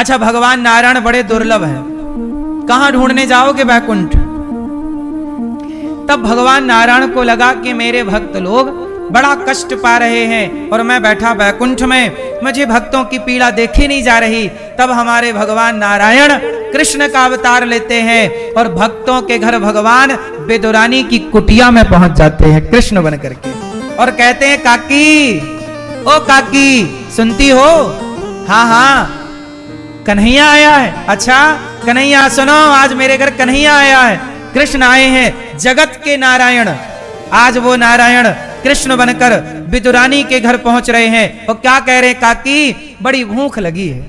अच्छा भगवान नारायण बड़े दुर्लभ है, कहां ढूंढने जाओगे वैकुंठ? तब भगवान नारायण को लगा कि मेरे भक्त लोग बड़ा कष्ट पा रहे हैं और मैं बैठा वैकुंठ में, मुझे भक्तों की पीड़ा देखी नहीं जा रही। तब हमारे भगवान नारायण कृष्ण का अवतार लेते हैं और भक्तों के घर भगवान विदुरानी की कुटिया में पहुंच जाते हैं कृष्ण बन करके, और कहते हैं काकी, ओ काकी सुनती हो? हाँ हाँ कन्हैया आया है। अच्छा कन्हैया सुनो, आज मेरे घर कन्हैया आया है, कृष्ण आए हैं, जगत के नारायण। आज वो नारायण कृष्ण बनकर विदुरानी के घर पहुंच रहे हैं और क्या कह रहे हैं, काकी बड़ी भूख लगी है।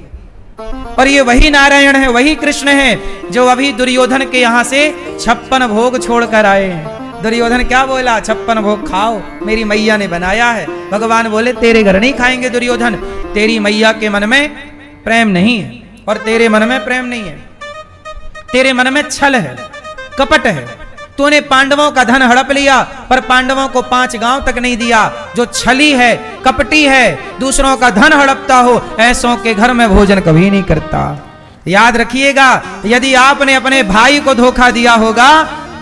और ये वही नारायण है, वही कृष्ण है जो अभी दुर्योधन के यहां से 56 भोग छोड़कर आए हैं। दुर्योधन क्या बोला, 56 भोग खाओ, मेरी मैया ने बनाया है। भगवान बोले तेरे घर नहीं खाएंगे दुर्योधन, तेरी मैया के मन में प्रेम नहीं है और तेरे मन में प्रेम नहीं है, तेरे मन में छल है, कपट है। तूने पांडवों का धन हड़प लिया पर पांडवों को 5 गांव तक नहीं दिया। जो छली है, कपटी है, दूसरों का धन हड़पता हो, ऐसों के घर में भोजन कभी नहीं करता। याद रखिएगा, यदि आपने अपने भाई को धोखा दिया होगा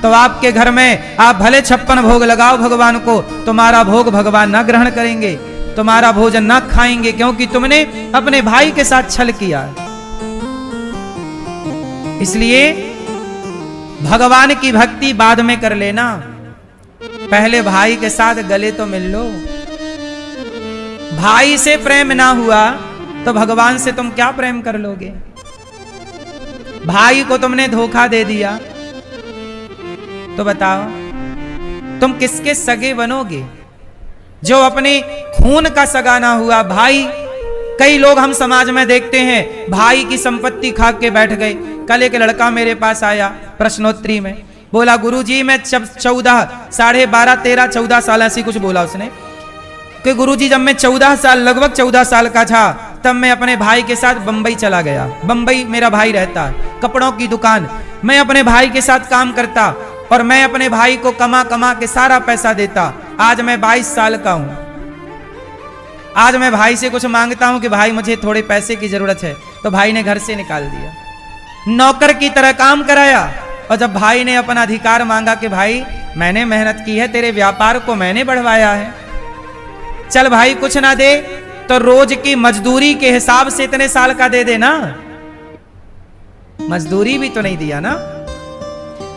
तो आपके घर में आप भले 56 भोग लगाओ भगवान को, तुम्हारा भोग भगवान न ग्रहण करेंगे, तुम्हारा भोजन न खाएंगे, क्योंकि तुमने अपने भाई के साथ छल किया। इसलिए भगवान की भक्ति बाद में कर लेना, पहले भाई के साथ गले तो मिल लो। भाई से प्रेम ना हुआ तो भगवान से तुम क्या प्रेम कर लोगे? भाई को तुमने धोखा दे दिया तो बताओ तुम किसके सगे बनोगे? जो अपने खून का सगा ना हुआ भाई। कई लोग हम समाज में देखते हैं भाई की संपत्ति खा के बैठ गए। कल एक लड़का मेरे पास आया प्रश्नोत्तरी में, बोला गुरुजी मैं 14, 12.5, 13, 14 साल ऐसी कुछ बोला उसने कि गुरुजी जब मैं 14 साल, लगभग 14 साल का था तब मैं अपने भाई के साथ बंबई चला गया। बंबई मेरा भाई रहता है, कपड़ों की दुकान, मैं अपने भाई के साथ काम करता और मैं अपने भाई को कमा कमा के सारा पैसा देता। आज मैं 22 साल का हूं, आज मैं भाई से कुछ मांगता हूं कि भाई मुझे थोड़े पैसे की जरूरत है, तो भाई ने घर से निकाल दिया, नौकर की तरह काम कराया। और जब भाई ने अपना अधिकार मांगा कि भाई मैंने मेहनत की है, तेरे व्यापार को मैंने बढ़वाया है, चल भाई कुछ ना दे तो रोज की मजदूरी के हिसाब से इतने साल का दे देना। मजदूरी भी तो नहीं दिया ना।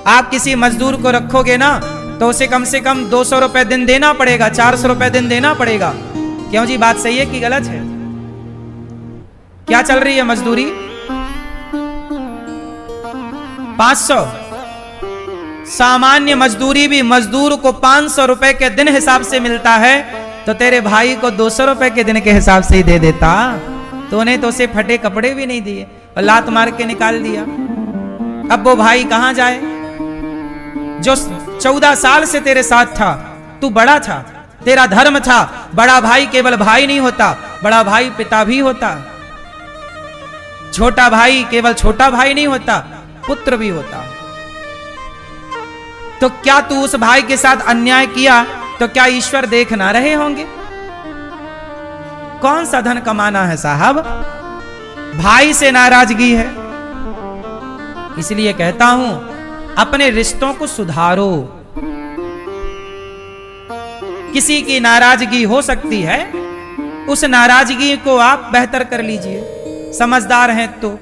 आप किसी मजदूर को रखोगे ना तो उसे कम से कम 200 रुपए दिन देना पड़ेगा, 400 रुपए दिन देना पड़ेगा। क्यों जी, बात सही है कि गलत है? क्या चल रही है मजदूरी? 500। सामान्य मजदूरी भी मजदूर को 500 रुपए के दिन हिसाब से मिलता है, तो तेरे भाई को 200 रुपए के दिन के हिसाब से ही दे देता। तो उन्हें तो उसे फटे कपड़े भी नहीं दिए और लात मार के निकाल दिया। अब वो भाई कहां जाए जो 14 साल से तेरे साथ था? तू बड़ा था, तेरा धर्म था। बड़ा भाई केवल भाई नहीं होता, बड़ा भाई पिता भी होता। छोटा भाई केवल छोटा भाई नहीं होता, पुत्र भी होता। तो क्या तू उस भाई के साथ अन्याय किया तो क्या ईश्वर देख ना रहे होंगे? कौन सा धन कमाना है साहब? भाई से नाराजगी है। इसलिए कहता हूं अपने रिश्तों को सुधारो। किसी की नाराजगी हो सकती है, उस नाराजगी को आप बेहतर कर लीजिए। समझदार हैं तो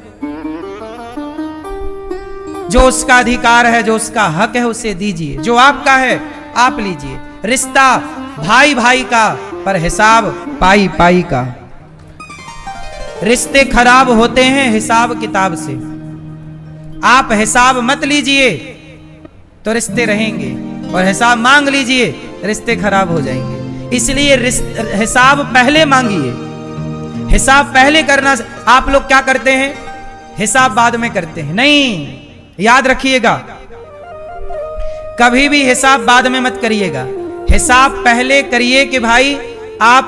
जो उसका अधिकार है, जो उसका हक है उसे दीजिए, जो आपका है आप लीजिए। रिश्ता भाई भाई का, पर हिसाब पाई पाई का। रिश्ते खराब होते हैं हिसाब किताब से। आप हिसाब मत लीजिए तो रिश्ते रहेंगे, और हिसाब मांग लीजिए रिश्ते खराब हो जाएंगे। इसलिए हिसाब पहले मांगिए, हिसाब पहले करना। आप लोग क्या करते हैं? हिसाब बाद में करते हैं। नहीं, याद रखिएगा, कभी भी हिसाब बाद में मत करिएगा। हिसाब पहले करिए कि भाई आप,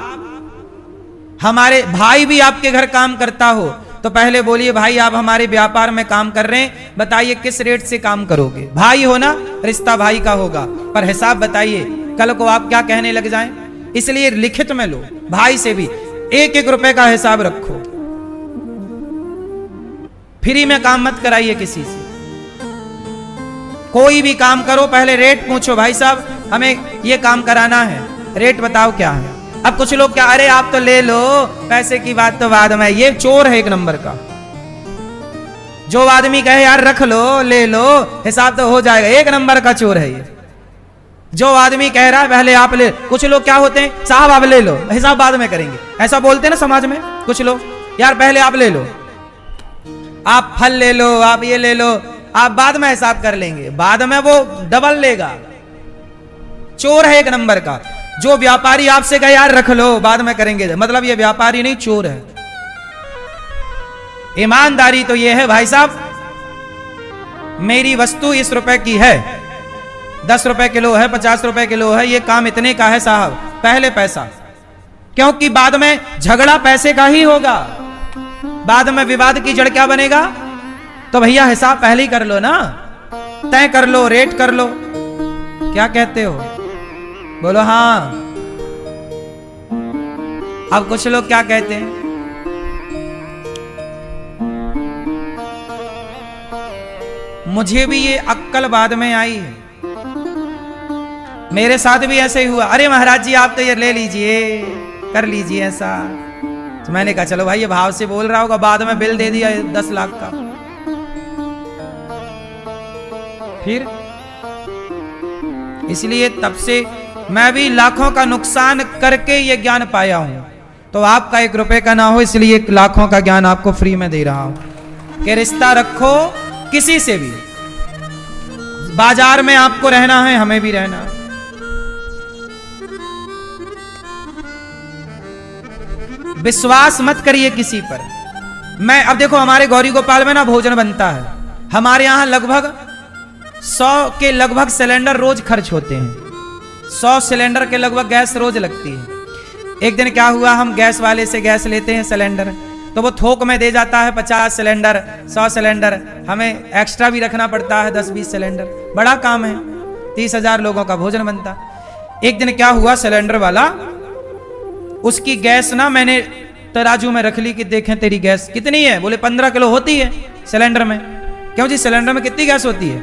हमारे भाई भी आपके घर काम करता हो तो पहले बोलिए भाई आप हमारे व्यापार में काम कर रहे हैं, बताइए किस रेट से काम करोगे। भाई हो ना, रिश्ता भाई का होगा, पर हिसाब बताइए, कल को आप क्या कहने लग जाएं। इसलिए लिखित में लो, भाई से भी 1-1 रुपए का हिसाब रखो। फ्री में काम मत कराइए किसी से। कोई भी काम करो पहले रेट पूछो, भाई साहब हमें ये काम कराना है, रेट बताओ क्या है। अब कुछ लोग क्या, अरे आप तो ले लो, पैसे की बात तो बाद में। ये चोर है एक नंबर का। जो आदमी कहे यार रख लो ले लो हिसाब तो हो जाएगा, एक नंबर का चोर है ये। जो आदमी कह रहा है पहले आप ले, कुछ लोग क्या होते हैं, साहब आप ले लो हिसाब बाद में करेंगे, ऐसा बोलते हैं ना समाज में कुछ लोग, यार पहले आप ले लो, आप फल ले लो, आप ये ले लो, आप बाद में हिसाब कर लेंगे, बाद में वो डबल लेगा। चोर है एक नंबर का। जो व्यापारी आपसे कहे यार रख लो बाद में करेंगे, मतलब ये व्यापारी नहीं चोर है। ईमानदारी तो ये है भाई साहब, मेरी वस्तु इस रुपए की है, 10 रुपए किलो है, 50 रुपए किलो है, ये काम इतने का है साहब, पहले पैसा। क्योंकि बाद में झगड़ा पैसे का ही होगा, बाद में विवाद की जड़ क्या बनेगा। तो भैया हिसाब पहले ही कर लो ना, तय कर लो, रेट कर लो। क्या कहते हो, बोलो हाँ। अब कुछ लोग क्या कहते हैं, मुझे भी ये अक्कल बाद में आई है, मेरे साथ भी ऐसे ही हुआ। अरे महाराज जी आप तो ये ले लीजिए, कर लीजिए ऐसा। तो मैंने कहा चलो भाई ये भाव से बोल रहा होगा, बाद में बिल दे दिया 10 लाख का। फिर इसलिए तब से मैं भी लाखों का नुकसान करके ये ज्ञान पाया हूं। तो आपका 1 रुपए का ना हो, इसलिए लाखों का ज्ञान आपको फ्री में दे रहा हूं कि रिश्ता रखो किसी से भी। बाजार में आपको रहना है, हमें भी रहना है। विश्वास मत करिए किसी पर। मैं अब देखो हमारे गौरी गोपाल में ना भोजन बनता है, हमारे यहां लगभग 100 के लगभग सिलेंडर रोज खर्च होते हैं। 100 सिलेंडर के लगभग गैस रोज लगती है। एक दिन क्या हुआ, हम गैस वाले से गैस लेते हैं सिलेंडर, तो वो थोक में दे जाता है 50 सिलेंडर 100 सिलेंडर, हमें एक्स्ट्रा भी रखना पड़ता है 10-20 सिलेंडर। बड़ा काम है, 30,000 लोगों का भोजन बनता। एक दिन क्या हुआ, सिलेंडर वाला उसकी गैस ना मैंने तराजू में रख ली कि देखें तेरी गैस कितनी है। बोले 15 किलो होती है सिलेंडर में। क्यों जी सिलेंडर में कितनी गैस होती है,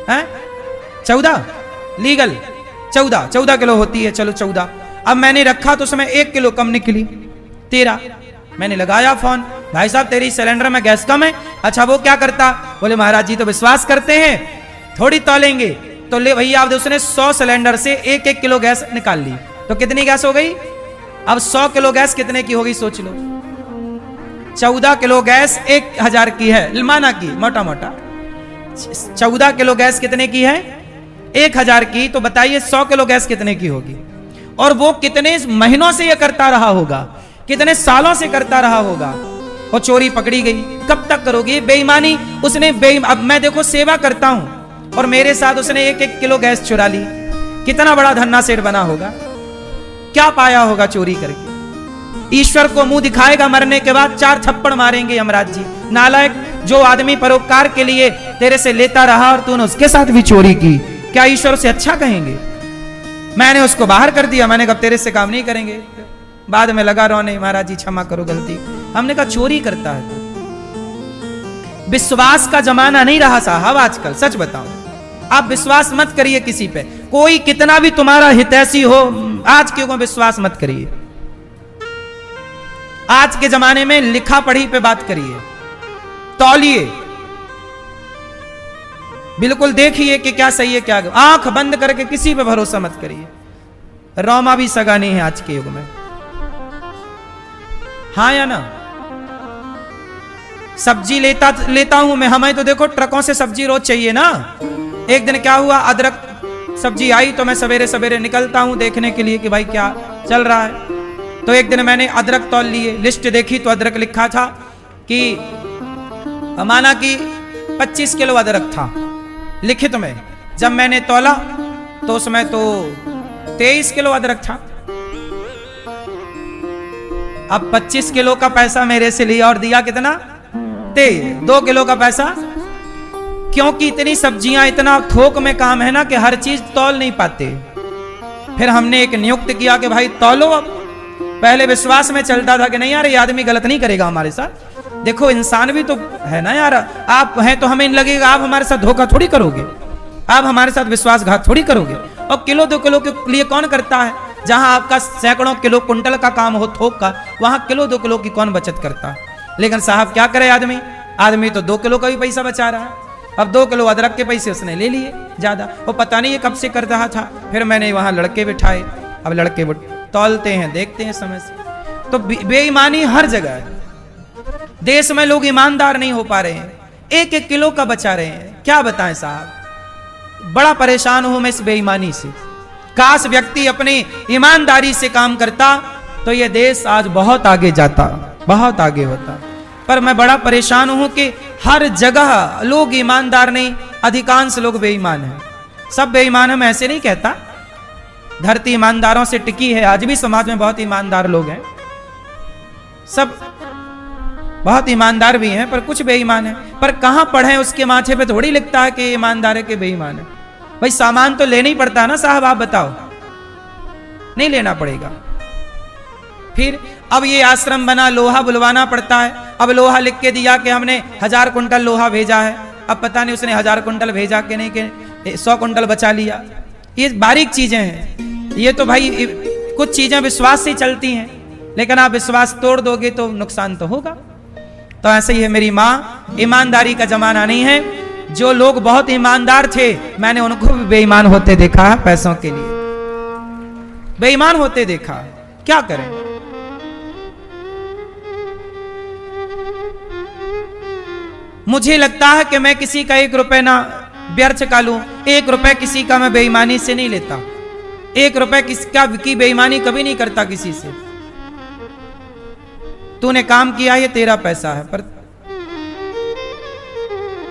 हैं? 14 लीगल 14 किलो होती है। चलो 14। अब मैंने रखा तो उसमें 1 किलो कम निकली 13। मैंने लगाया फोन, भाई साहब तेरी सिलेंडर में गैस कम है। अच्छा वो क्या करता, बोले महाराज जी तो विश्वास करते हैं, थोड़ी तोलेंगे। तो ले भैया अब उसने 100 सिलेंडर से 1-1 किलो गैस निकाल ली, तो कितनी गैस हो गई। अब 100 किलो गैस कितने की होगी सोच लो। 14 किलो गैस 1000 की है, माना की मोटा मोटा 14 किलो गैस कितने की है, 1000 की। तो बताइए 100 किलो गैस कितने की होगी। और वो कितने महीनों से ये करता रहा होगा, कितने सालों से करता रहा होगा। और चोरी पकड़ी गई। कब तक करोगे बेईमानी। उसने अब मैं देखो सेवा करता हूं और मेरे साथ उसने 1-1 किलो गैस चुरा ली। कितना बड़ा धन्ना सेठ बना होगा, क्या पाया होगा चोरी करके। ईश्वर को मुंह दिखाएगा मरने के बाद, 4 थप्पड़ मारेंगे यमराज जी। नालायक, जो आदमी परोपकार के लिए तेरे से लेता रहा और तूने उसके साथ भी चोरी की, क्या ईश्वर से अच्छा कहेंगे। मैंने उसको बाहर कर दिया, मैंने कहा तेरे से काम नहीं करेंगे। बाद में लगा रोने, महाराज जी क्षमा करो गलती। हमने कहा चोरी करता है। विश्वास का जमाना नहीं रहा साहब आजकल, सच बताऊं। आप विश्वास मत करिए किसी पे, कोई कितना भी तुम्हारा हितैषी हो, आज के युग में विश्वास मत करिए। आज के जमाने में लिखा पढ़ी पे बात करिए, तौलिए, बिल्कुल देखिए कि क्या सही है क्या। आंख बंद करके किसी पे भरोसा मत करिए। रोमा भी सगा नहीं है आज के युग में, हाँ या ना। सब्जी लेता हूं मैं, हमें तो देखो ट्रकों से सब्जी रोज चाहिए ना। एक दिन क्या हुआ, अदरक सब्जी आई तो मैं सवेरे सवेरे निकलता हूं देखने के लिए कि भाई क्या चल रहा है। तो एक दिन मैंने अदरक तौल लिए, लिस्ट देखी तो अदरक लिखा था कि माना कि 25 किलो अदरक था लिखित में। जब मैंने तौला तो उसमें तो 23 किलो अदरक था। अब 25 किलो का पैसा मेरे से लिया और दिया कितना, 2 किलो का पैसा। क्योंकि इतनी सब्जियां, इतना थोक में काम है ना कि हर चीज तौल नहीं पाते। फिर हमने एक नियुक्त किया कि भाई तौलो। अब पहले विश्वास में चलता था कि नहीं यार ये आदमी गलत नहीं करेगा हमारे साथ, देखो इंसान भी तो है ना यार, आप हैं तो हमें लगेगा आप हमारे साथ धोखा थोड़ी करोगे, आप हमारे साथ विश्वासघात थोड़ी करोगे। और किलो 2 किलो के लिए कौन करता है? जहां आपका सैकड़ों किलो कुंटल का काम हो थोक का, वहां किलो 2 किलो की कौन बचत करता है? लेकिन साहब क्या करे आदमी तो 2 किलो का भी पैसा बचा रहा है। अब 2 किलो अदरक के पैसे उसने ले लिए ज्यादा, वो पता नहीं ये कब से कर रहा था। फिर मैंने वहां लड़के बिठाए, अब लड़के तौलते हैं, देखते हैं समय से। तो बेईमानी हर जगह है। देश में लोग ईमानदार नहीं हो पा रहे हैं, 1-1 किलो का बचा रहे हैं। क्या बताएं साहब, बड़ा परेशान हूं मैं इस बेईमानी से। काश व्यक्ति अपनी ईमानदारी से काम करता तो यह देश आज बहुत आगे जाता, बहुत आगे होता। पर मैं बड़ा परेशान हूं कि हर जगह लोग ईमानदार नहीं, अधिकांश लोग बेईमान हैं। सब बेईमान है मैं ऐसे नहीं कहता, धरती ईमानदारों से टिकी है। आज भी समाज में बहुत ईमानदार लोग हैं, सब बहुत ईमानदार भी हैं, पर कुछ बेईमान हैं। पर कहां पढ़े उसके माथे पे थोड़ी लिखता है कि ईमानदार है कि बेईमान है। भाई सामान तो लेना ही पड़ता है ना साहब, आप बताओ, नहीं लेना पड़ेगा? फिर अब ये आश्रम बना, लोहा बुलवाना पड़ता है। अब लोहा लिख के दिया कि हमने 1000 कुंटल लोहा भेजा है। अब पता नहीं उसने 1000 कुंटल भेजा कि नहीं, कि 100 कुंटल बचा लिया। ये बारीक चीजें हैं, ये तो भाई कुछ चीजें विश्वास से चलती हैं, लेकिन आप विश्वास तोड़ दोगे तो नुकसान तो होगा। तो ऐसे ही है मेरी माँ, ईमानदारी का जमाना नहीं है। जो लोग बहुत ईमानदार थे मैंने उनको भी बेईमान होते देखा है, पैसों के लिए बेईमान होते देखा। क्या करें? मुझे लगता है कि मैं किसी का 1 रुपए ना व्यर्थ का लूं। 1 रुपए किसी का मैं बेईमानी से नहीं लेता। 1 रुपए किसका की बेईमानी कभी नहीं करता किसी से। तूने काम किया, ये तेरा पैसा है। पर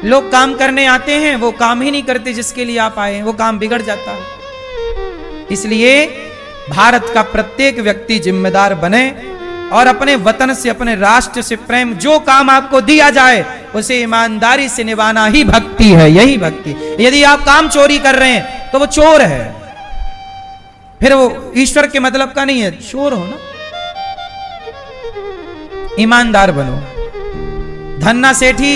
लोग काम करने आते हैं, वो काम ही नहीं करते जिसके लिए आप आए हैं, वो काम बिगड़ जाता है। इसलिए भारत का प्रत्येक व्यक्ति जिम्मेदार बने और अपने वतन से, अपने राष्ट्र से प्रेम, जो काम आपको दिया जाए उसे ईमानदारी से निभाना ही भक्ति है, यही भक्ति। यदि आप काम चोरी कर रहे हैं तो वो चोर है, फिर वो ईश्वर के मतलब का नहीं है। चोर हो ना, ईमानदार बनो। धन्ना सेठी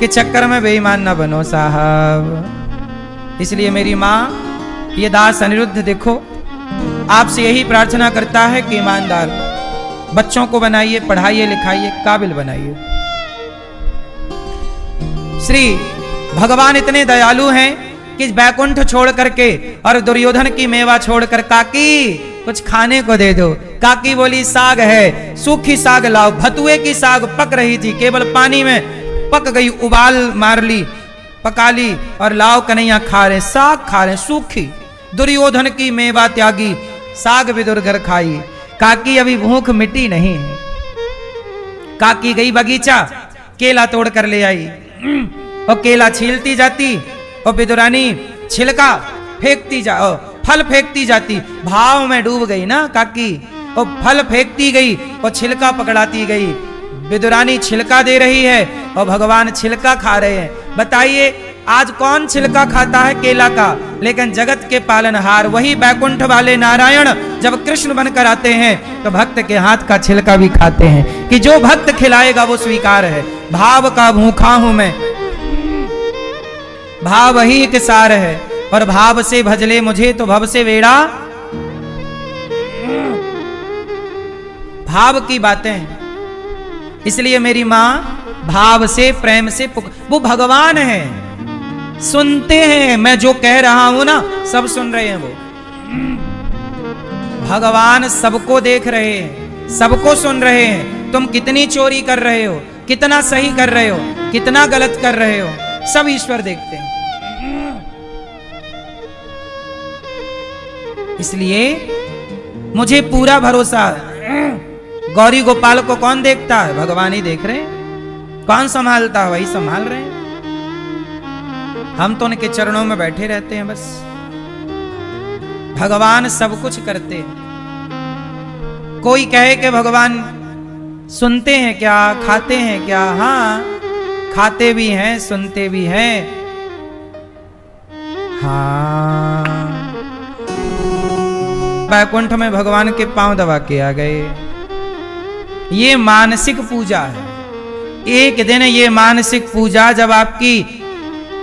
के चक्कर में बेईमान ना बनो साहब। इसलिए मेरी माँ, ये दास अनिरुद्ध देखो आपसे यही प्रार्थना करता है कि ईमानदार बच्चों को बनाइए, पढ़ाइए, लिखाइए, काबिल बनाइए। श्री भगवान इतने दयालु हैं कि बैकुंठ छोड़ करके और दुर्योधन की मेवा छोड़कर, काकी कुछ खाने को दे दो। काकी बोली साग है, सूखी साग लाओ। भतुए की साग पक रही थी, केवल पानी में पक गई, उबाल मार ली, पका ली और लाओ कन्हैया खा रहे, साग खा रहे सूखी। दुर्योधन की मेवा त्यागी, साग भी दुर्घर खाई। काकी अभी भूख मिटी नहीं है। काकी गई बगीचा, केला तोड़ कर ले आई और केला छीलती जाती और विदुरानी छिलका फेंकती फल फेंकती जाती। भाव में डूब गई ना काकी, और फल फेंकती गई और छिलका पकड़ाती गई। विदुरानी छिलका दे रही है और भगवान छिलका खा रहे हैं। बताइए आज कौन छिलका खाता है? केला का। लेकिन जगत के पालनहार वही बैकुंठ वाले नारायण जब कृष्ण बनकर आते हैं तो भक्त के हाथ का छिलका भी खाते हैं, कि जो भक्त खिलाएगा वो स्वीकार है। भाव का भूखा हूं मैं, भाव ही एक सार है, और भाव से भजले मुझे तो भव से वेड़ा। भाव की बातें हैं। इसलिए मेरी मां भाव से, प्रेम से वो भगवान है, सुनते हैं। मैं जो कह रहा हूं ना सब सुन रहे हैं। वो भगवान सबको देख रहे हैं, सबको सुन रहे हैं। तुम कितनी चोरी कर रहे हो, कितना सही कर रहे हो, कितना गलत कर रहे हो, सब ईश्वर देखते हैं। इसलिए मुझे पूरा भरोसा है, गौरी गोपाल को कौन देखता है? भगवान ही देख रहे हैं। कौन संभालता है? वही संभाल रहे हैं। हम तो उनके चरणों में बैठे रहते हैं बस। भगवान सब कुछ करते हैं। कोई कहे कि भगवान सुनते हैं क्या, खाते हैं क्या? हाँ, खाते भी हैं, सुनते भी हैं। हाँ, बैकुंठ में भगवान के पांव दबा के आ गए। ये मानसिक पूजा है। एक दिन ये मानसिक पूजा जब आपकी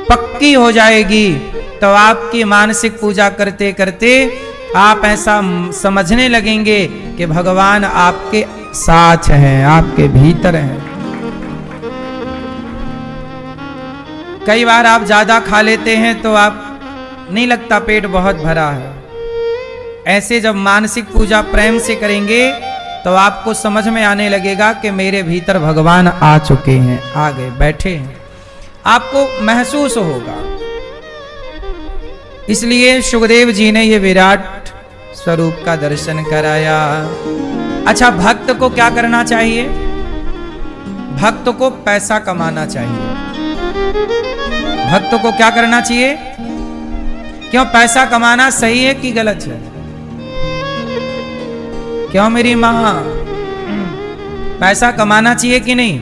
पक्की हो जाएगी तो आपकी मानसिक पूजा करते करते आप ऐसा समझने लगेंगे कि भगवान आपके साथ हैं, आपके भीतर हैं। कई बार आप ज्यादा खा लेते हैं तो आप नहीं लगता पेट बहुत भरा है। ऐसे जब मानसिक पूजा प्रेम से करेंगे तो आपको समझ में आने लगेगा कि मेरे भीतर भगवान आ चुके हैं, आ गए, बैठे हैं, आपको महसूस होगा। इसलिए सुखदेव जी ने ये विराट स्वरूप का दर्शन कराया। अच्छा, भक्त को क्या करना चाहिए? भक्त को पैसा कमाना चाहिए। भक्त को क्या करना चाहिए? क्यों पैसा कमाना सही है कि गलत है? क्यों मेरी मां, पैसा कमाना चाहिए कि नहीं?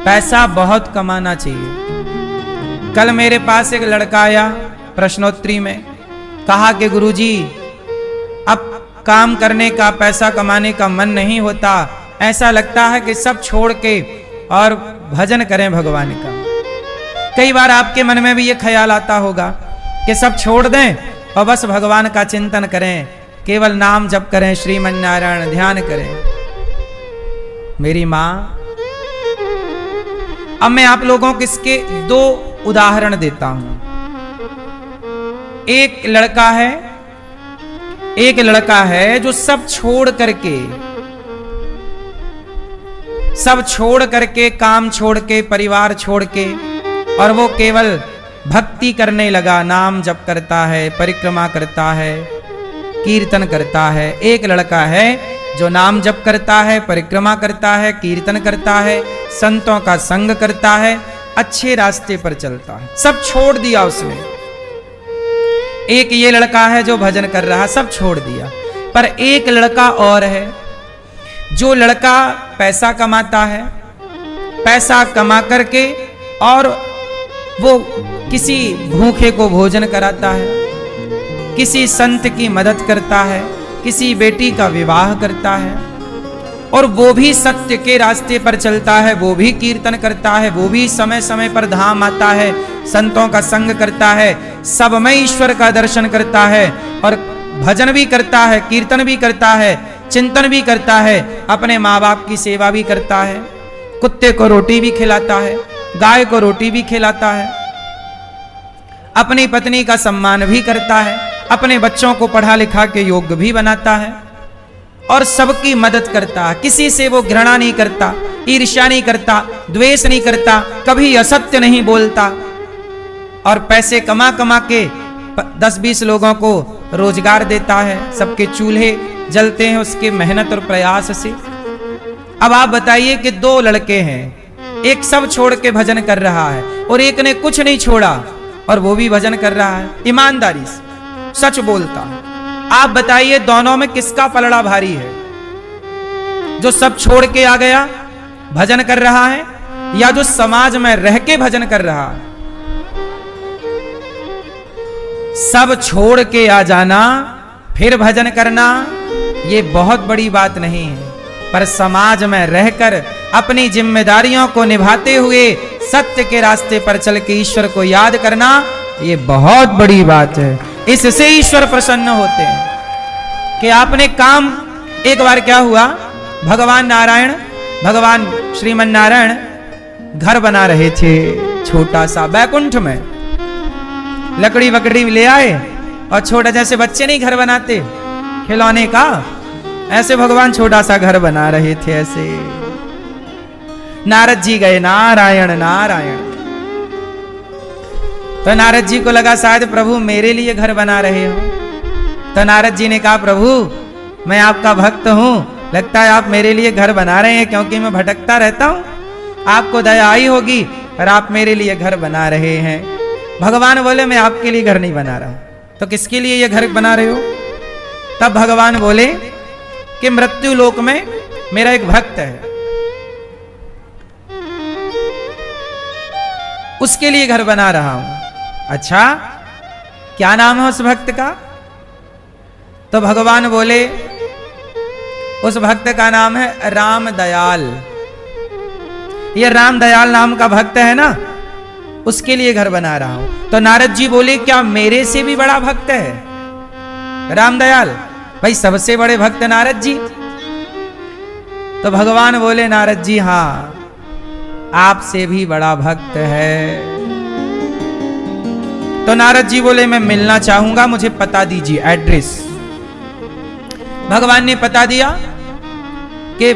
पैसा बहुत कमाना चाहिए। कल मेरे पास एक लड़का आया प्रश्नोत्तरी में, कहा कि गुरुजी अब काम करने का, पैसा कमाने का मन नहीं होता, ऐसा लगता है कि सब छोड़ के और भजन करें भगवान का। कई बार आपके मन में भी ये ख्याल आता होगा कि सब छोड़ दें और बस भगवान का चिंतन करें, केवल नाम जप करें, श्रीमन नारायण ध्यान करें। मेरी मां, अब मैं आप लोगों को इसके दो उदाहरण देता हूं। एक लड़का है जो सब छोड़ करके काम छोड़ के, परिवार छोड़ के, और वो केवल भक्ति करने लगा, नाम जप करता है, परिक्रमा करता है, कीर्तन करता है। एक लड़का है जो नाम जप करता है, परिक्रमा करता है, कीर्तन करता है, संतों का संग करता है, अच्छे रास्ते पर चलता है, सब छोड़ दिया उसने। एक ये लड़का है जो भजन कर रहा, सब छोड़ दिया। पर एक लड़का और है, जो लड़का पैसा कमाता है, पैसा कमा करके और वो किसी भूखे को भोजन कराता है, किसी संत की मदद करता है, किसी बेटी का विवाह करता है, और वो भी सत्य के रास्ते पर चलता है, वो भी कीर्तन करता है, वो भी समय समय पर धाम आता है, संतों का संग करता है, सब में ईश्वर का दर्शन करता है, और भजन भी करता है, कीर्तन भी करता है, चिंतन भी करता है, अपने माँ बाप की सेवा भी करता है, कुत्ते को रोटी भी खिलाता है, गाय को रोटी भी खिलाता है, अपनी पत्नी का सम्मान भी करता है, अपने बच्चों को पढ़ा लिखा के योग्य भी बनाता है, और सबकी मदद करता है। किसी से वो घृणा नहीं करता, ईर्ष्या नहीं करता, द्वेष नहीं करता, कभी असत्य नहीं बोलता, और पैसे कमा कमा के 10-20 लोगों को रोजगार देता है, सबके चूल्हे जलते हैं उसके मेहनत और प्रयास से। अब आप बताइए कि दो लड़के हैं, एक सब छोड़ के भजन कर रहा है और एक ने कुछ नहीं छोड़ा और वो भी भजन कर रहा है, ईमानदारी से सच बोलता है। आप बताइए दोनों में किसका पलड़ा भारी है? जो सब छोड़ के आ गया भजन कर रहा है, या जो समाज में रह के भजन कर रहा है? सब छोड़ के आ जाना फिर भजन करना ये बहुत बड़ी बात नहीं है, पर समाज में रहकर अपनी जिम्मेदारियों को निभाते हुए सत्य के रास्ते पर चल के ईश्वर को याद करना ये बहुत बड़ी बात है। इससे ईश्वर प्रसन्न होते हैं कि आपने काम। एक बार क्या हुआ, भगवान श्रीमन नारायण घर बना रहे थे छोटा सा बैकुंठ में, लकड़ी वकड़ी ले आए और छोटा, जैसे बच्चे नहीं घर बनाते खिलौने का, ऐसे भगवान छोटा सा घर बना रहे थे। ऐसे नारद जी गए, नारायण नारायण। तो नारद जी को लगा शायद प्रभु मेरे लिए घर बना रहे हो। तो नारद जी ने कहा, प्रभु मैं आपका भक्त हूं, लगता है आप मेरे लिए घर बना रहे हैं, क्योंकि मैं भटकता रहता हूं, आपको दया आई होगी और आप मेरे लिए घर बना रहे हैं। भगवान बोले, मैं आपके लिए घर नहीं बना रहा, तो किसके लिए ये घर बना रहे हो? तब भगवान बोले कि मृत्यु लोक में मेरा एक भक्त है, उसके लिए घर बना रहा हूं। अच्छा, क्या नाम है उस भक्त का? तो भगवान बोले, उस भक्त का नाम है राम दयाल। ये राम दयाल नाम का भक्त है ना, उसके लिए घर बना रहा हूं। तो नारद जी बोले क्या मेरे से भी बड़ा भक्त है राम दयाल? भाई सबसे बड़े भक्त नारद जी। तो भगवान बोले नारद जी हां, आपसे भी बड़ा भक्त है। तो नारद जी बोले मैं मिलना चाहूंगा, मुझे पता दीजिए एड्रेस। भगवान ने पता दिया कि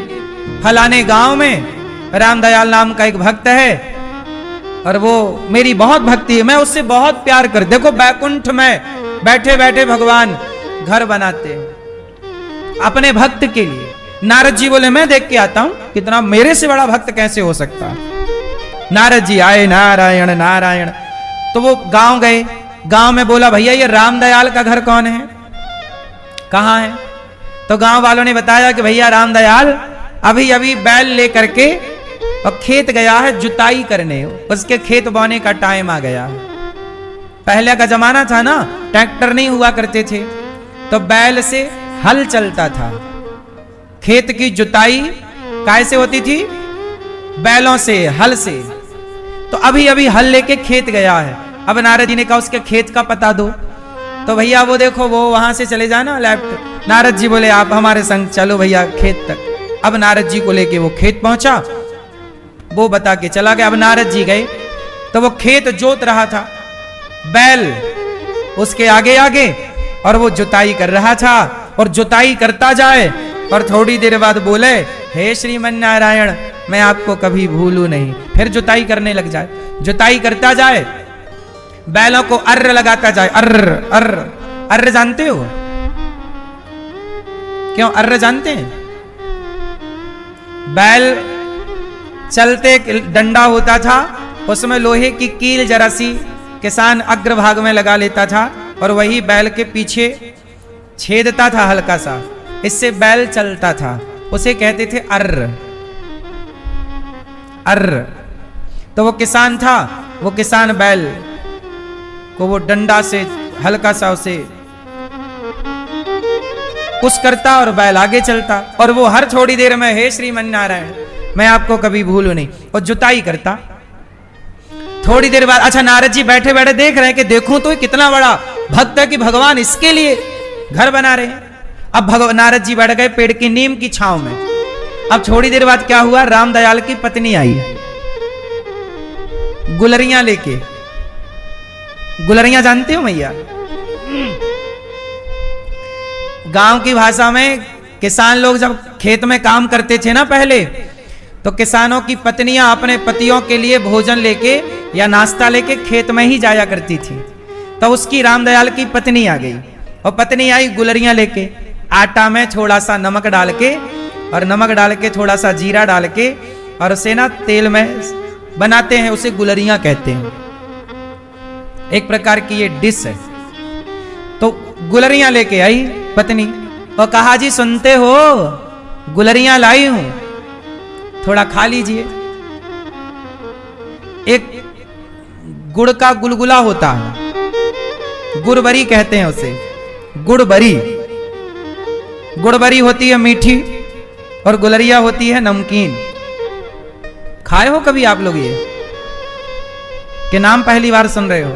फलाने गांव में राम दयाल नाम का एक भक्त है और वो मेरी बहुत भक्ति है, मैं उससे बहुत प्यार कर। देखो बैकुंठ में बैठे बैठे भगवान घर बनाते हैं अपने भक्त के लिए। नारद जी बोले मैं देख के आता हूं कितना, मेरे से बड़ा भक्त कैसे हो सकता है। नारद जी आए, नारायण नारायण। तो वो गांव गए, गांव में बोला भैया ये राम दयाल का घर कौन है, कहां है? तो गांव वालों ने बताया कि भैया राम दयाल अभी अभी बैल लेकर के और खेत गया है जुताई करने, उसके खेत बोने का टाइम आ गया। पहले का जमाना था ना, ट्रैक्टर नहीं हुआ करते थे, तो बैल से हल चलता था। खेत की जुताई कैसे होती थी? बैलों से, हल से। तो अभी अभी हल लेके खेत गया है। अब नारद जी ने कहा उसके खेत का पता दो। तो भैया वो देखो वो वहां से चले जाना लेफ्ट। नारद जी बोले आप हमारे संग चलो भैया खेत तक। अब नारद जी को लेके वो खेत पहुंचा, वो बता के चला गया। अब नारद जी गए तो वो खेत जोत रहा था, बैल उसके आगे आगे, और वो जुताई कर रहा था। और जुताई करता जाए और थोड़ी देर बाद बोले हे श्रीमन नारायण मैं आपको कभी भूलू नहीं। फिर जुताई करने लग जाए, जुताई करता जाए, बैलों को अर्र लगाता जाए। अर्र अर्र अर्र जानते हो? क्यों अर्र जानते हैं? बैल चलते डंडा होता था, उसमें लोहे की कील जरा सी किसान अग्रभाग में लगा लेता था और वही बैल के पीछे छेदता था हल्का सा, इससे बैल चलता था। उसे कहते थे अर्र अर्र। तो वो किसान था, वो किसान बैल को वो डंडा से हल्का सा उसे पुश करता और बैल आगे चलता। और वो हर थोड़ी देर में हे श्रीमन नारायण मैं आपको कभी भूलू नहीं, और जुताई करता। थोड़ी देर बाद अच्छा नारद जी बैठे बैठे देख रहे हैं कि देखूं तो कितना बड़ा भक्त है कि भगवान इसके लिए घर बना रहे हैं। अब नारद जी बैठ गए पेड़ की नीम की छांव में। अब थोड़ी देर बाद क्या हुआ, राम दयाल की पत्नी आई गुलरियां लेके। गुलरियां जानते हो मैया? गांव की भाषा में किसान लोग जब खेत में काम करते थे ना पहले, तो किसानों की पत्नियां अपने पतियों के लिए भोजन लेके या नाश्ता लेके खेत में ही जाया करती थी। तो उसकी रामदयाल की पत्नी आ गई और पत्नी आई गुलरियां लेके, आटा में थोड़ा सा नमक डाल के और नमक डाल के थोड़ा सा जीरा डाल के और उसे ना तेल में बनाते हैं, उसे गुलरियां कहते हैं। एक प्रकार की ये डिश है। तो गुलरियां लेके आई पत्नी और कहा जी सुनते हो गुलरियां लाई हूं, थोड़ा खा लीजिए। एक गुड़ का गुलगुला होता है, गुड़बरी कहते हैं उसे, गुड़बरी। गुड़बरी होती है मीठी और गुलरिया होती है नमकीन। खाए हो कभी आप लोग ये कि नाम पहली बार सुन रहे हो?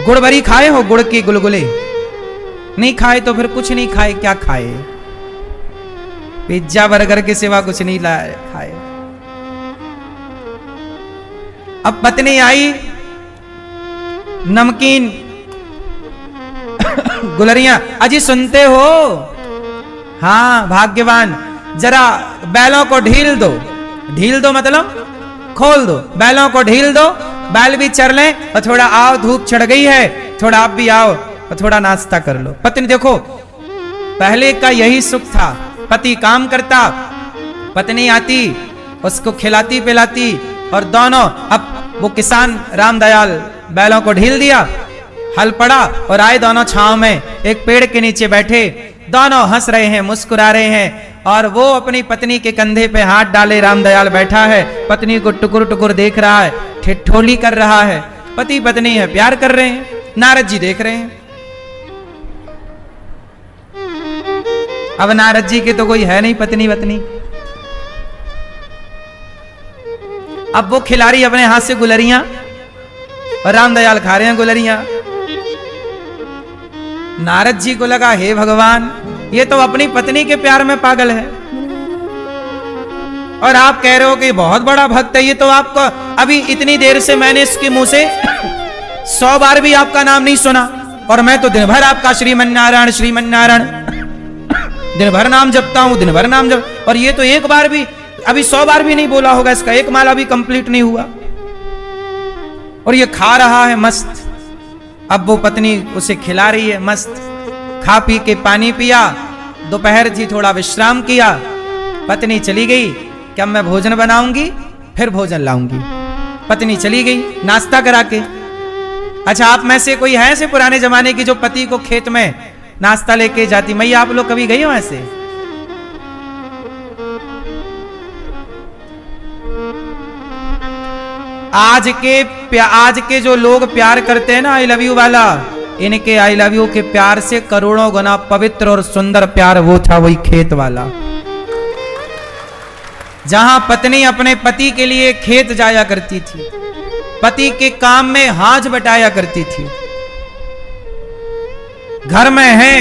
गुड़बरी खाए हो? गुड़ की गुलगुले नहीं खाए तो फिर कुछ नहीं खाए। क्या खाए? पिज्जा बर्गर के सिवा कुछ नहीं लाए खाए। अब पत्नी आई, नमकीन गुलरियां। अजी सुनते हो? हाँ भाग्यवान, जरा बैलों को ढील दो। ढील दो मतलब खोल दो, बैलों को ढील दो, बैल भी चर लें और थोड़ा आओ, धूप चढ़ गई है, थोड़ा आप भी आओ और थोड़ा नाश्ता कर लो। पत्नी देखो, पहले का यही सुख था, पति काम करता, पत्नी आती, उसको खिलाती पिलाती और दोनों। अब वो किसान रामदयाल बैलों को ढील दिया, हल पड़ा और आए दोनों छांव में, एक पेड़ के नीचे बैठे, दोनों हंस रहे हैं, मुस्कुरा रहे हैं। और वो अपनी पत्नी के कंधे पे हाथ डाले रामदयाल बैठा है, पत्नी को टुकुर टुकुर देख रहा है, ठिठोली कर रहा है। पति पत्नी है, प्यार कर रहे हैं। नारद जी देख रहे हैं। अब नारद जी के तो कोई है नहीं पत्नी पत्नी, अब वो खिला रही अपने हाथ से गुलरियां और रामदयाल खा रहे हैं गुलरियां। नारद जी को लगा हे भगवान, ये तो अपनी पत्नी के प्यार में पागल है और आप कह रहे हो कि बहुत बड़ा भक्त है। ये तो आपको अभी इतनी देर से मैंने इसके मुंह से 100 बार भी आपका नाम नहीं सुना और मैं तो दिन भर आपका श्रीमन नारायण श्रीमन नारायण दिन भर नाम जपता हूं, दिन भर नाम जप, और ये तो एक बार भी अभी 100 बार भी नहीं बोला होगा, इसका एक माला भी कंप्लीट नहीं हुआ और ये खा रहा है मस्त। अब वो पत्नी उसे खिला रही है मस्त, खा पी के पानी पिया, दोपहर जी थोड़ा विश्राम किया, पत्नी चली गई कि अब मैं भोजन बनाऊंगी फिर भोजन लाऊंगी। पत्नी चली गई नाश्ता करा के। अच्छा, आप में से कोई है ऐसे पुराने जमाने की जो पति को खेत में नाश्ता लेके जाती? मैया आप लोग कभी गई हो ऐसे? आज के जो लोग प्यार करते हैं ना, आई लव यू वाला, इनके आई लव यू के प्यार से करोड़ों गुना पवित्र और सुंदर प्यार वो था, वही खेत वाला, जहां पत्नी अपने पति के लिए खेत जाया करती थी, पति के काम में हाथ बटाया करती थी। घर में है,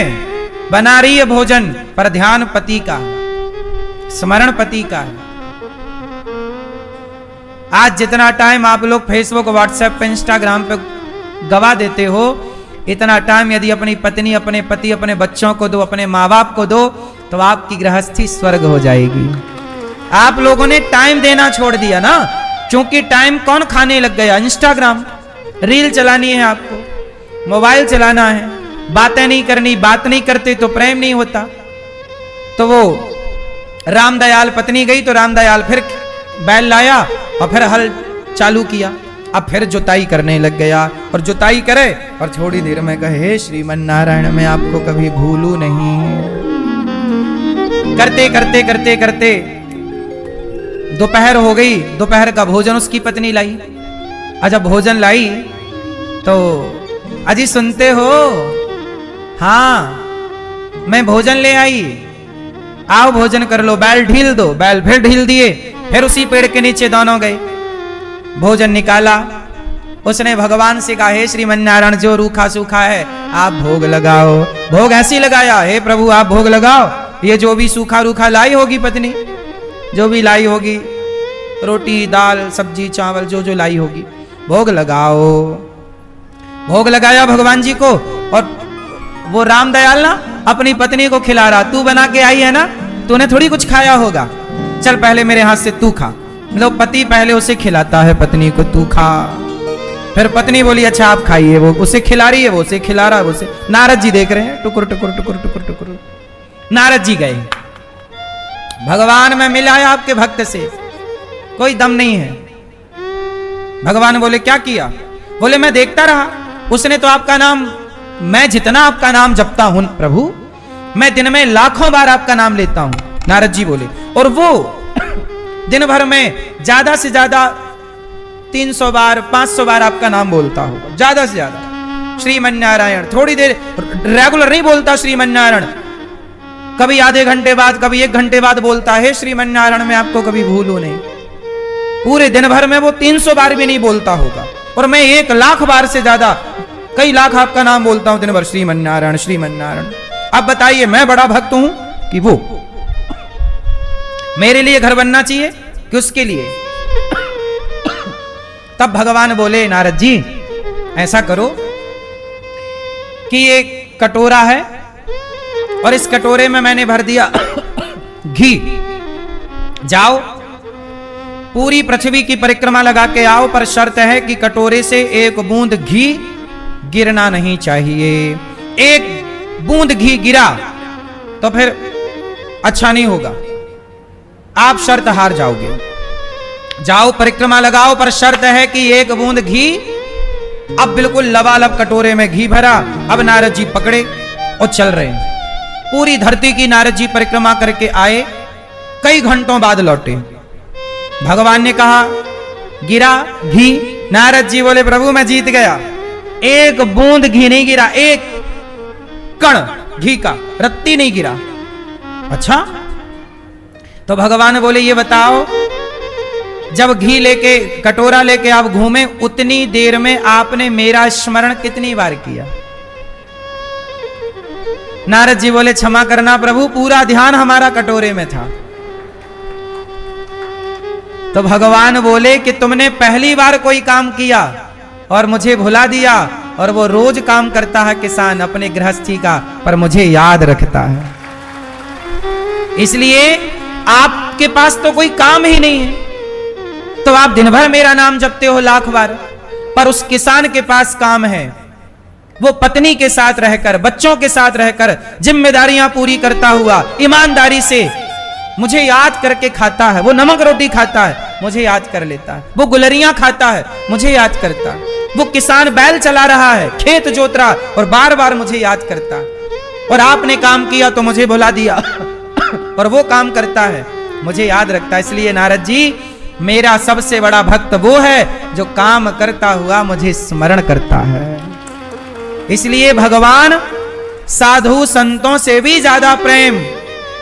बना रही है भोजन, पर ध्यान पति का, स्मरण पति का है। आज जितना टाइम आप लोग फेसबुक, व्हाट्सएप पे, इंस्टाग्राम पे गवा देते हो, इतना टाइम यदि अपनी पत्नी, अपने पति, अपने बच्चों को दो, अपने माँ बाप को दो, तो आपकी गृहस्थी स्वर्ग हो जाएगी। आप लोगों ने टाइम देना छोड़ दिया ना, क्योंकि टाइम कौन खाने लग गया? इंस्टाग्राम, रील चलानी है आपको, मोबाइल चलाना है, बातें नहीं करनी, बात नहीं करते तो प्रेम नहीं होता। तो वो रामदयाल पत्नी गई तो रामदयाल फिर बैल लाया और फिर हल चालू किया, अब फिर जुताई करने लग गया और जुताई करे और थोड़ी देर में कहे हे श्रीमन नारायण, मैं आपको कभी भूलू नहीं। करते करते करते करते दोपहर हो गई, दोपहर का भोजन उसकी पत्नी लाई। जब भोजन लाई तो अजी सुनते हो? हाँ, मैं भोजन ले आई, आओ भोजन कर लो, बैल ढील दो। बैल फिर ढील दिए, फिर उसी पेड़ के नीचे दोनों गए, भोजन निकाला। उसने भगवान से कहा हे श्रीमन नारायण, जो रूखा सूखा है आप भोग लगाओ। भोग ऐसी लगाया, हे प्रभु आप भोग लगाओ, ये जो भी सूखा रूखा लाई होगी पत्नी, जो भी लाई होगी, रोटी दाल सब्जी चावल जो जो लाई होगी, भोग लगाओ। भोग लगाया भगवान जी को, और वो रामदयाल ना अपनी पत्नी को खिला रहा, तू बना के आई है ना, तूने थोड़ी कुछ खाया होगा, चल पहले मेरे हाथ से तू खा। मतलब पति पहले उसे खिलाता है पत्नी को, तू खा। फिर पत्नी बोली अच्छा आप खाइए, वो उसे खिला रही है, वो उसे खिला रहा है, उसे। नारद जी देख रहे हैं, टुकुर टुकुर टुकुर टुकुर टुकुर। नारद जी गए, भगवान में मिला है आपके भक्त से, कोई दम नहीं है। भगवान बोले क्या किया? बोले मैं देखता रहा, उसने तो आपका नाम, मैं जितना आपका नाम जपता हूं प्रभु, मैं दिन में लाखों बार आपका नाम लेता हूं। नारद जी बोले, और वो दिन भर में ज्यादा से ज्यादा 300 बार 500 बार आपका नाम बोलता होगा, ज्यादा से ज्यादा श्रीमन नारायण। थोड़ी देर रेगुलर नहीं बोलता श्रीमन नारायण, कभी आधे घंटे बाद, कभी 1 घंटे बाद बोलता है श्रीमन नारायण, मैं आपको कभी भूलू नहीं। पूरे दिन भर में वो 300 बार भी नहीं बोलता होगा, और मैं 1 लाख बार से ज्यादा, कई लाख आपका नाम बोलता हूं दिन भर, श्रीमन नारायण श्रीमन नारायण। अब बताइए मैं बड़ा भक्त हूं कि वो? मेरे लिए घर बनना चाहिए कि उसके लिए? तब भगवान बोले नारद जी ऐसा करो कि ये कटोरा है और इस कटोरे में मैंने भर दिया घी, जाओ पूरी पृथ्वी की परिक्रमा लगा के आओ, पर शर्त है कि कटोरे से 1 बूंद घी गिरना नहीं चाहिए। 1 बूंद घी गिरा तो फिर अच्छा नहीं होगा, आप शर्त हार जाओगे। जाओ परिक्रमा लगाओ, पर शर्त है कि 1 बूंद घी। अब बिल्कुल लबालब कटोरे में घी भरा, अब नारद जी पकड़े और चल रहे हैं। पूरी धरती की नारद जी परिक्रमा करके आए, कई घंटों बाद लौटे। भगवान ने कहा गिरा घी? नारद जी बोले प्रभु मैं जीत गया, 1 बूंद घी नहीं गिरा, 1 कण घी का रत्ती नहीं गिरा। अच्छा, तो भगवान बोले ये बताओ जब घी लेके कटोरा लेके आप घूमे, उतनी देर में आपने मेरा स्मरण कितनी बार किया? नारद जी बोले क्षमा करना प्रभु, पूरा ध्यान हमारा कटोरे में था। तो भगवान बोले कि तुमने पहली बार कोई काम किया और मुझे भुला दिया, और वो रोज काम करता है किसान अपने गृहस्थी का, पर मुझे याद रखता है। इसलिए आपके पास तो कोई काम ही नहीं है, तो आप दिन भर मेरा नाम जपते हो लाख बार, पर उस किसान के पास काम है। वो पत्नी के साथ रहकर, बच्चों के साथ रहकर जिम्मेदारियां पूरी करता हुआ ईमानदारी से मुझे याद करके खाता है। वो नमक रोटी खाता है, मुझे याद कर लेता है। वो गुलरियां खाता है, मुझे याद करता है। वो किसान बैल चला रहा है, खेत जोत रहा, और बार बार मुझे याद करता है। और आपने काम किया तो मुझे भुला दिया और वो काम करता है, मुझे याद रखता है। इसलिए नारद जी, मेरा सबसे बड़ा भक्त वो है जो काम करता हुआ मुझे स्मरण करता है। इसलिए भगवान साधु संतों से भी ज्यादा प्रेम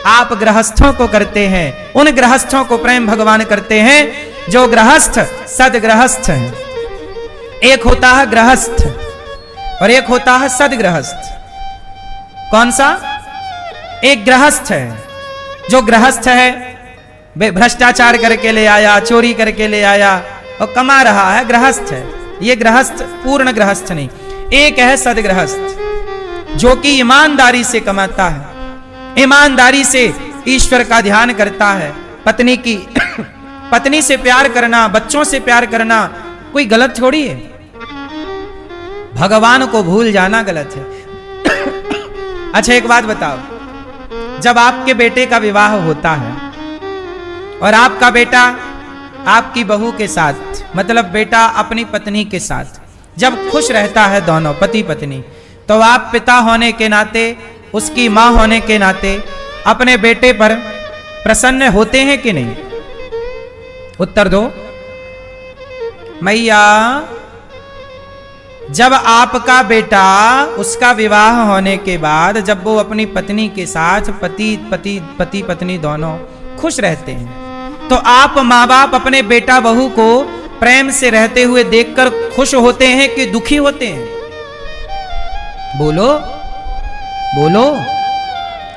आप गृहस्थों को करते हैं। उन गृहस्थों को प्रेम भगवान करते हैं जो गृहस्थ सदगृहस्थ हैं। एक होता है गृहस्थ और एक होता है सदगृहस्थ। कौन सा? एक गृहस्थ है, जो गृहस्थ है भ्रष्टाचार करके ले आया, चोरी करके ले आया और कमा रहा है, गृहस्थ है। ये गृहस्थ पूर्ण गृहस्थ नहीं। एक है सदगृहस्थ, जो कि ईमानदारी से कमाता है, ईमानदारी से ईश्वर का ध्यान करता है। पत्नी से प्यार करना, बच्चों से प्यार करना कोई गलत थोड़ी है। भगवान को भूल जाना गलत है। अच्छा एक बात बताओ, जब आपके बेटे का विवाह होता है और आपका बेटा आपकी बहू के साथ, मतलब बेटा अपनी पत्नी के साथ जब खुश रहता है, दोनों पति पत्नी, तो आप पिता होने के नाते, उसकी मां होने के नाते अपने बेटे पर प्रसन्न होते हैं कि नहीं? उत्तर दो मैया। जब आपका बेटा, उसका विवाह होने के बाद जब वो अपनी पत्नी के साथ पति पत्नी दोनों खुश रहते हैं, तो आप माँ बाप अपने बेटा बहू को प्रेम से रहते हुए देखकर खुश होते हैं कि दुखी होते हैं? बोलो बोलो।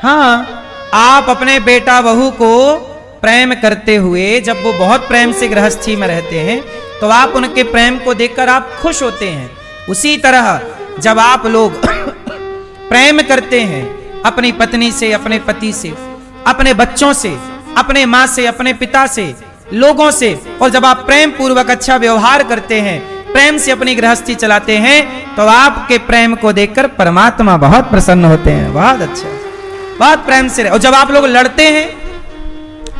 हाँ, आप अपने बेटा बहू को प्रेम करते हुए, जब वो बहुत प्रेम से गृहस्थी में रहते हैं, तो आप उनके प्रेम को देखकर आप खुश होते हैं। उसी तरह जब आप लोग प्रेम करते हैं अपनी पत्नी से, अपने पति से, अपने बच्चों से, अपने माँ से, अपने पिता से, लोगों से, और जब आप प्रेम पूर्वक अच्छा व्यवहार करते हैं, प्रेम से अपनी गृहस्थी चलाते हैं, तो आपके प्रेम को देखकर परमात्मा बहुत प्रसन्न होते हैं। बहुत अच्छा, बहुत प्रेम से। और जब आप लोग लड़ते हैं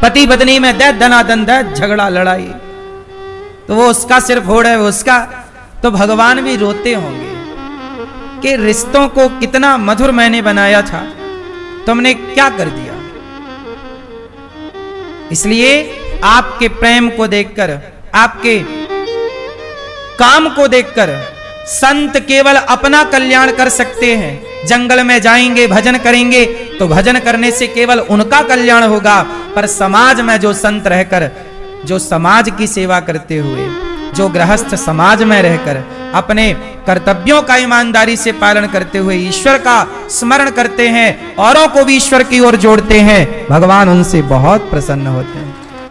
पति पत्नी में, दैत धनादन दैत झगड़ा लड़ाई, तो वो उसका सिर फोड़ है, वो उसका, तो भगवान भी रोते होंगे कि रिश्तों को कितना मधुर मैंने बनाया था, तुमने क्या कर दिया। इसलिए आपके प्रेम को देखकर, आपके काम को देखकर संत केवल अपना कल्याण कर सकते हैं। जंगल में जाएंगे, भजन करेंगे, तो भजन करने से केवल उनका कल्याण होगा, पर समाज में जो संत रहकर, जो समाज की सेवा करते हुए, जो गृहस्थ समाज में रहकर अपने कर्तव्यों का ईमानदारी से पालन करते हुए ईश्वर का स्मरण करते हैं, औरों को भी ईश्वर की ओर जोड़ते हैं, भगवान उनसे बहुत प्रसन्न होते हैं।